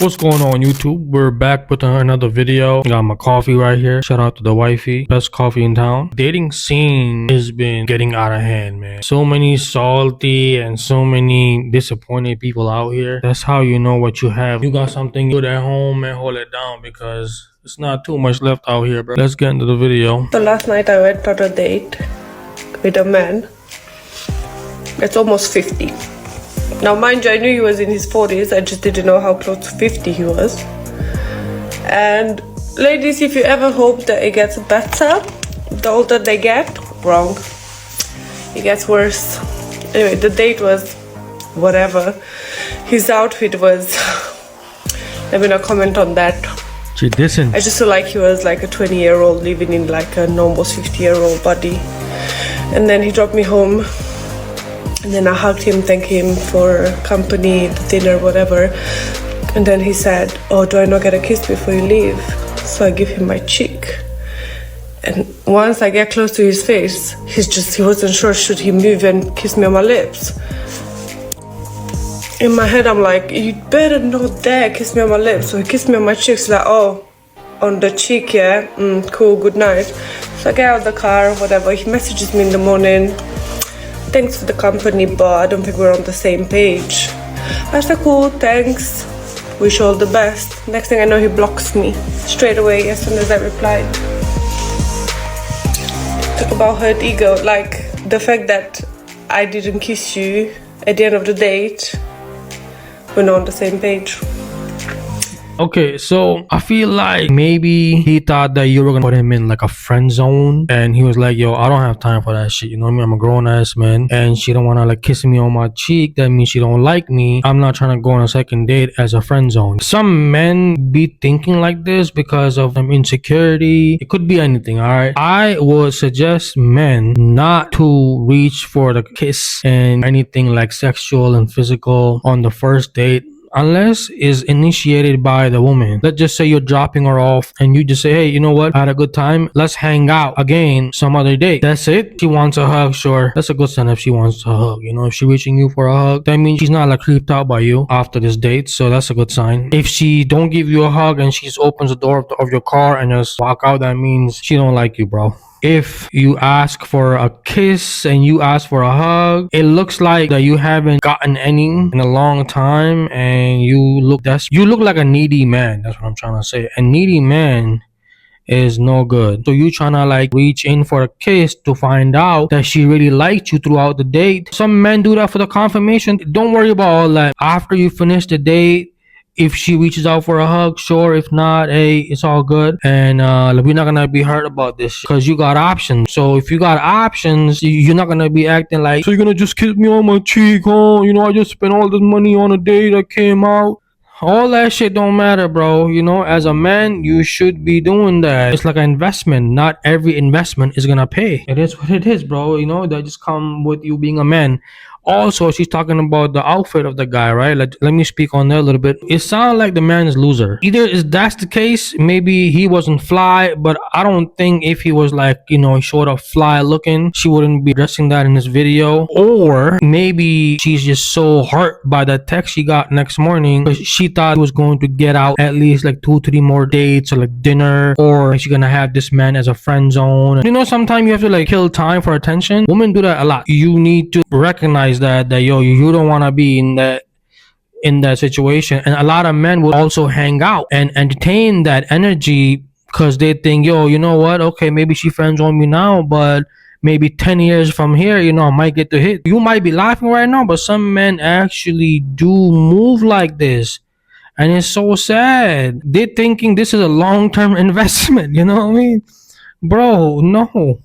What's going on, YouTube? We're back with another video. Got my coffee right here. Shout out to the wifey, best coffee in town. Dating scene has been getting out of hand, man. So many salty and so many disappointed people out here. That's how you know what you have. You got something good at home, man, hold it down because it's not too much left out here, bro. Let's get into the video. So last night I went on a date with a man. It's almost 50. Now, mind you, I knew he was in his 40s. I just didn't know how close to 50 he was. And ladies, if you ever hope that it gets better, the older they get, wrong. It gets worse. Anyway, the date was whatever. His outfit was... Let me not comment on that. She dissing. I just feel like he was like a 20-year-old living in like an almost 50-year-old body. And then he dropped me home. And then I hugged him, thanked him for company, the dinner, whatever. And then he said, "Oh, do I not get a kiss before you leave?" So I give him my cheek. And once I get close to his face, he wasn't sure should he move and kiss me on my lips. In my head, I'm like, you better not dare kiss me on my lips. So he kissed me on my cheeks, like, oh, on the cheek, yeah? Cool, good night. So I get out of the car, whatever. He messages me in the morning. Thanks for the company, but I don't think we're on the same page. I said, cool, thanks. Wish you all the best. Next thing I know, he blocks me straight away as soon as I replied. Talk about hurt ego. Like, the fact that I didn't kiss you at the end of the date, we're not on the same page. Okay, so I feel like maybe he thought that you were gonna put him in like a friend zone, and he was like, yo, I don't have time for that shit, you know what I mean? I'm a grown-ass man, and she don't wanna like kiss me on my cheek. That means she don't like me. I'm not trying to go on a second date as a friend zone. Some men be thinking like this because of insecurity. It could be anything, all right? I would suggest men not to reach for the kiss and anything like sexual and physical on the first date, unless is initiated by the woman. Let's just say you're dropping her off and you just say, hey, you know what, I had a good time, let's hang out again some other day. That's it. She wants a hug, sure, that's a good sign if she wants a hug. You know, if she's reaching you for a hug, that means she's not like creeped out by you after this date, so that's a good sign. If she don't give you a hug and she just opens the door of your car and just walk out, that means she don't like you, bro. If you ask for a kiss and you ask for a hug, it looks like that you haven't gotten any in a long time, and you look like a needy man. That's what I'm trying to say. A needy man is no good. So you trying to like reach in for a kiss to find out that she really liked you throughout the date. Some men do that for the confirmation. Don't worry about all that. After you finish the date, if she reaches out for a hug, sure. If not, hey, it's all good. And we're not gonna be hurt about this because you got options. So if you got options, you're not gonna be acting like, so you're gonna just kiss me on my cheek, huh? You know, I just spent all this money on a date that came out. All that shit don't matter, bro. You know, as a man, you should be doing that. It's like an investment. Not every investment is gonna pay. It is what it is, bro. You know, that just come with you being a man. Also, she's talking about the outfit of the guy, right? Let me speak on that a little bit. It sounds like the man is loser. Either is that's the case, maybe he wasn't fly, but I don't think if he was like, you know, sort of fly looking, she wouldn't be addressing that in this video. Or maybe she's just so hurt by that text she got next morning because she thought he was going to get out at least like 2-3 more dates or like dinner, or she's gonna have this man as a friend zone. You know, sometimes you have to like kill time for attention. Women do that a lot. You need to recognize that yo, you don't want to be in that situation. And a lot of men will also hang out and entertain that energy because they think, yo, you know what, okay, maybe she friends on me now, but maybe 10 years from here, you know, I might get to hit. You might be laughing right now, but some men actually do move like this, and it's so sad. They're thinking this is a long-term investment, you know what I mean? Bro, no.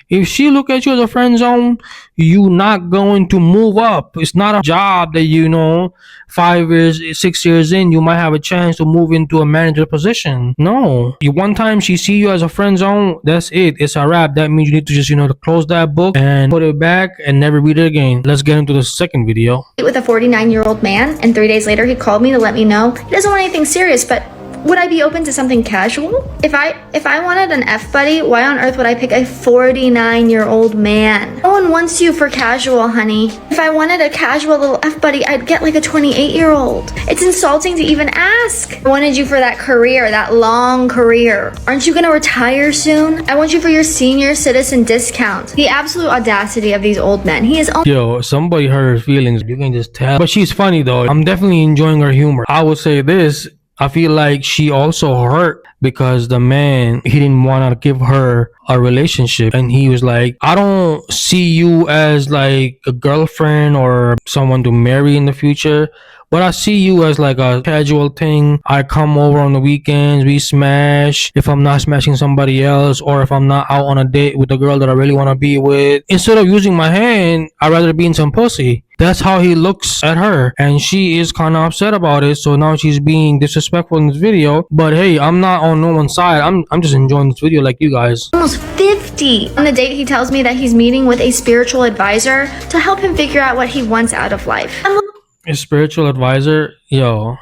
If she look at you as a friend zone, you not going to move up. It's not a job that, you know, 5 years, 6 years in, you might have a chance to move into a manager position. No. One time she see you as a friend zone, that's it. It's a wrap. That means you need to just, you know, to close that book and put it back and never read it again. Let's get into the second video. With a 49-year-old man, and 3 days later he called me to let me know he doesn't want anything serious, but would I be open to something casual? If I wanted an F buddy, why on earth would I pick a 49-year-old man? No one wants you for casual, honey. If I wanted a casual little F buddy, I'd get like a 28-year-old. It's insulting to even ask. I wanted you for that career, that long career. Aren't you gonna retire soon? I want you for your senior citizen discount. The absolute audacity of these old men. He is Yo, somebody hurt her feelings. You can just tell. But she's funny though. I'm definitely enjoying her humor. I would say this. I feel like she also hurt because the man, he didn't want to give her a relationship. And he was like, I don't see you as like a girlfriend or someone to marry in the future, but I see you as like a casual thing. I come over on the weekends, we smash. If I'm not smashing somebody else, or if I'm not out on a date with the girl that I really want to be with, instead of using my hand, I'd rather be in some pussy. That's how he looks at her, and she is kind of upset about it. So now she's being disrespectful in this video. But hey, I'm not on no one's side. I'm just enjoying this video like you guys. almost 50. On the date, he tells me that he's meeting with a spiritual advisor to help him figure out what he wants out of life. A spiritual advisor, yo,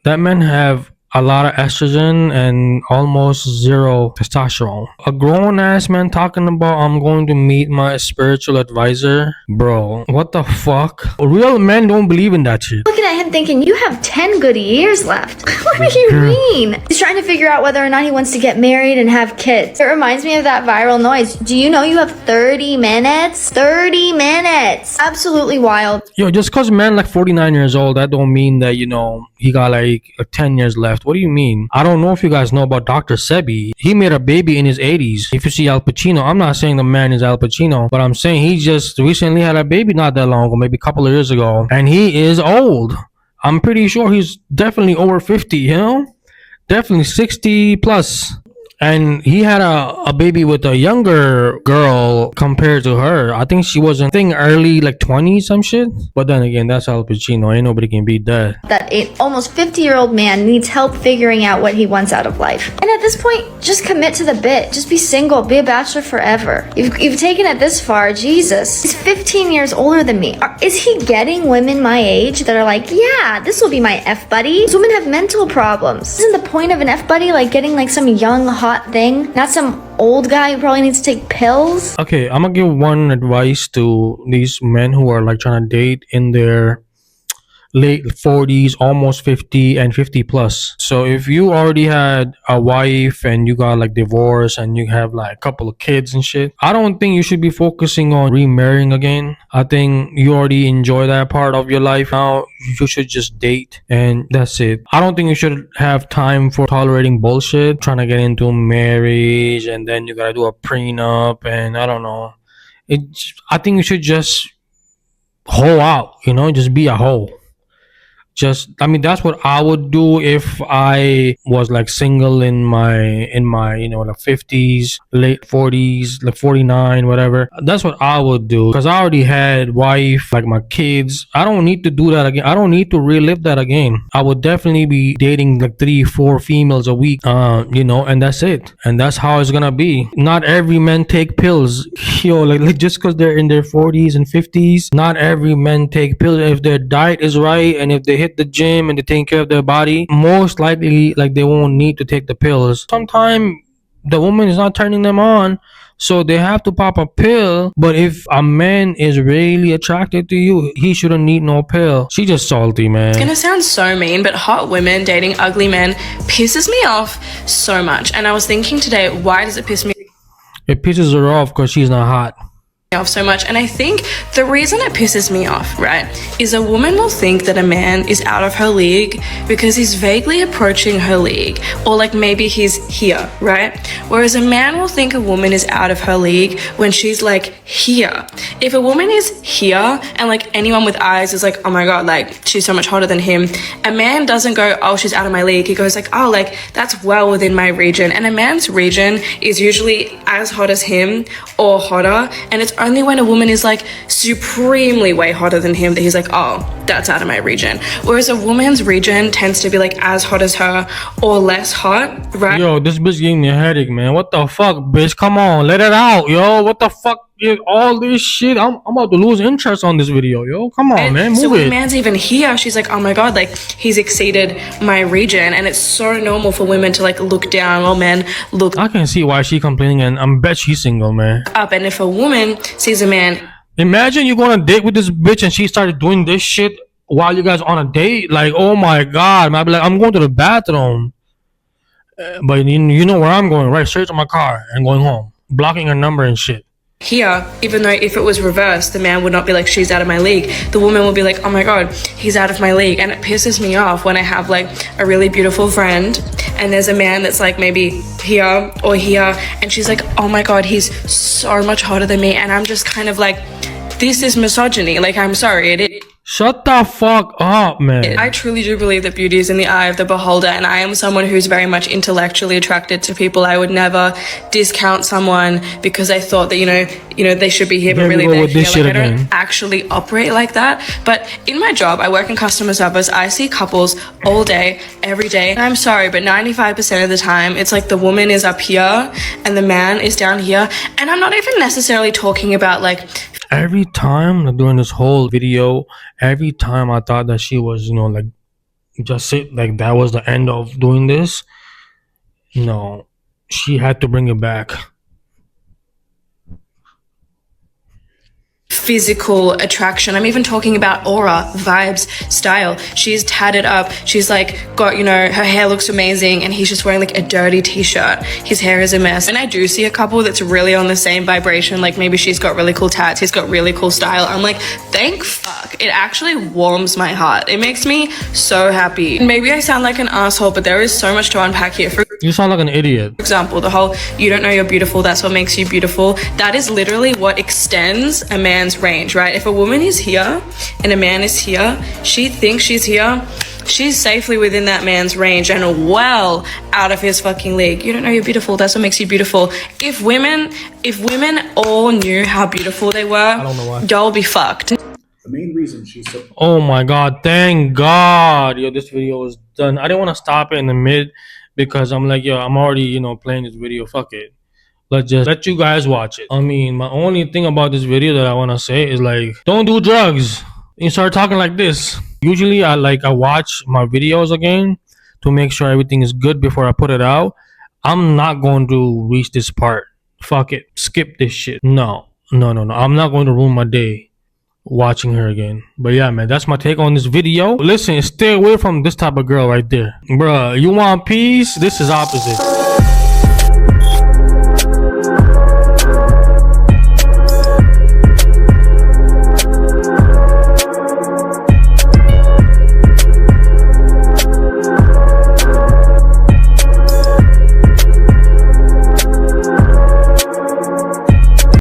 that man have a lot of estrogen and almost zero testosterone. A grown ass man talking about I'm going to meet my spiritual advisor, bro. What the fuck? Real men don't believe in that shit. Looking at him thinking, you have 10 good years left. What do you mean? He's trying to figure out whether or not he wants to get married and have kids. It reminds me of that viral noise. Do you know you have 30 minutes? 30 minutes. Absolutely wild. Yo, just cause man like 49 years old, that don't mean that, you know, he got like 10 years left. What do you mean? I don't know if you guys know about Dr. Sebi. He made a baby in his 80s. If you see Al Pacino, I'm not saying the man is Al Pacino, but I'm saying he just recently had a baby not that long ago, maybe a couple of years ago. And he is old. I'm pretty sure he's definitely over 50, you know? Definitely 60 plus. And he had a baby with a younger girl compared to her. I think she was early like 20 some shit. But then again, that's Al Pacino. Ain't nobody can beat that. That an almost 50-year-old man needs help figuring out what he wants out of life. And at this point, just commit to the bit. Just be single. Be a bachelor forever. You've taken it this far. Jesus. He's 15 years older than me. Is he getting women my age that are like, yeah, this will be my F buddy? These women have mental problems. Isn't the point of an F buddy like getting like some young, hot thing, not some old guy who probably needs to take pills? Okay, I'm gonna give one advice to these men who are like trying to date in their late 40s, almost 50 and 50 plus. So if you already had a wife and you got like divorced and you have like a couple of kids and shit, I don't think you should be focusing on remarrying again. I think you already enjoy that part of your life. Now you should just date and that's it. I don't think you should have time for tolerating bullshit, trying to get into marriage and then you gotta do a prenup and I don't know. I think you should just hoe out, you know, just be a hoe. That's what I would do if I was like single in my you know, like 50s, late 40s, like 49, whatever. That's what I would do because I already had wife, like my kids. I don't need to do that again. I don't need to relive that again. I would definitely be dating like 3-4 females a week, you know, and that's it. And that's how it's gonna be. Not every man take pills. Yo, like just because they're in their 40s and 50s, not every man take pills. If their diet is right and if they hit the gym and they take care of their body, most likely like they won't need to take the pills. Sometimes the woman is not turning them on, so they have to pop a pill. But if a man is really attracted to you, he shouldn't need no pill. She just salty, man. It's gonna sound so mean, but hot women dating ugly men pisses me off so much. And I was thinking today, why does it piss me It pisses her off because she's not hot off so much? And I think the reason it pisses me off, right, is a woman will think that a man is out of her league because he's vaguely approaching her league, or like maybe he's here, right? Whereas a man will think a woman is out of her league when she's like here. If a woman is here and like anyone with eyes is like, oh my god, like she's so much hotter than him, a man doesn't go, oh, she's out of my league. He goes like, oh, like that's well within my region. And a man's region is usually as hot as him or hotter, and it's only when a woman is like supremely way hotter than him that he's like, oh, that's out of my region. Whereas a woman's region tends to be like as hot as her or less hot, right? Yo, this bitch giving me a headache, man. What the fuck, bitch? Come on, let it out, yo. What the fuck? With all this shit, I'm about to lose interest on this video, yo. Come on, man, So move when the it. man's even here, she's like, oh my god, like he's exceeded my region, and it's so normal for women to like look down while men look I can see why she complaining, and I'm bet she's single, man. up. And if a woman sees a man, Imagine you go on a date with this bitch and she started doing this shit while you guys on a date. Like, oh my god, man. I'd be like, I'm going to the bathroom. But you know where I'm going, right? Straight to my car and going home. Blocking her number and shit. here, even though if it was reversed, the man would not be like, she's out of my league. The woman will be like, oh my god, he's out of my league. And it pisses me off when I have like a really beautiful friend and there's a man that's like maybe here or here, and she's like, oh my god, he's so much hotter than me. And I'm just kind of like, this is misogyny. Like, I'm sorry. Shut the fuck up, man. I truly do believe that beauty is in the eye of the beholder, and I am someone who's very much intellectually attracted to people. I would never discount someone because I thought that, you know, they should be here, but really they're here. Like, I don't actually operate like that. But in my job, I work in customer service. I see couples all day, every day. And I'm sorry, but 95% of the time, it's like the woman is up here and the man is down here. And I'm not even necessarily talking about like, Every time during this whole video, every time I thought that she was, like, just it, like that was the end of doing this. No, she had to bring it back. physical attraction. I'm even talking about aura, vibes, style. She's tatted up. She's like got, her hair looks amazing and he's just wearing like a dirty t-shirt. His hair is a mess. And I do see a couple that's really on the same vibration. Like maybe she's got really cool tats. He's got really cool style. I'm like, thank fuck. It actually warms my heart. It makes me so happy. Maybe I sound like an asshole, but there is so much to unpack here. For You sound like an idiot. example, the whole you don't know you're beautiful, that's what makes you beautiful. That is literally what extends a man's range, right? If a woman is here and a man is here, she thinks she's here, she's safely within that man's range and well out of his fucking league. You don't know you're beautiful, that's what makes you beautiful. If women all knew how beautiful they were, I don't know why. y'all be fucked. The main reason she's so Oh my god, thank god. Yo, this video is done. I didn't want to stop it in the mid because I'm like, yo, I'm already, playing this video. Fuck it. Let's just let you guys watch it. I mean, my only thing about this video that I want to say is like, don't do drugs. You start talking like this. Usually I watch my videos again to make sure everything is good before I put it out. I'm not going to reach this part. Fuck it. Skip this shit. No. I'm not going to ruin my day watching her again. But yeah, man, that's my take on this video. Listen, stay away from this type of girl right there. Bruh, you want peace? This is opposite.